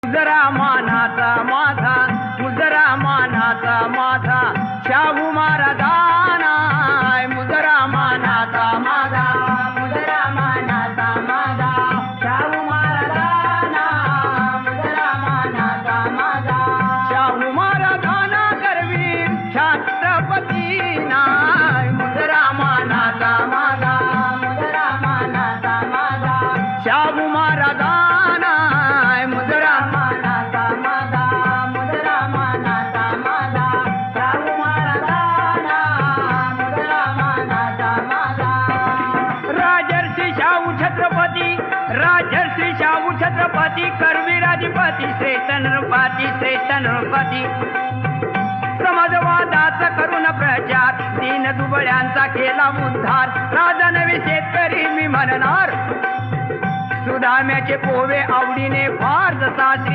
मुजरा मानाचा माझा, मुजरा मानाचा माझा, शाहू महाराजांना मुजरा मानाचा माझा, मुजरा मानाचा माझा, शाहू महाराजांना मुजरा मानाचा माझा, शाहू महाराजांना गर्वी छत्रपतींना मुजरा मानाचा माझा, मुजरा मानाचा माझा, शाहू महाराजांना मुजरा मानाचा माझा, मुजरा मानाचा माझा, शाहू महाराजांना मुजरा मानाचा माझा. राजर्षी शाहू छत्रपती, राजर्षी शाहू छत्रपती, करवी राजपती, श्रेष्ठ नृपती, श्रेष्ठ नृपती, समाजवादाचा करून प्रचार, दीन दुबळ्यांचा केला उद्धार, राजा नवे शेतकरी मी म्हणणार, सुदाम्याचे पोहे आवडीने फार जसा श्री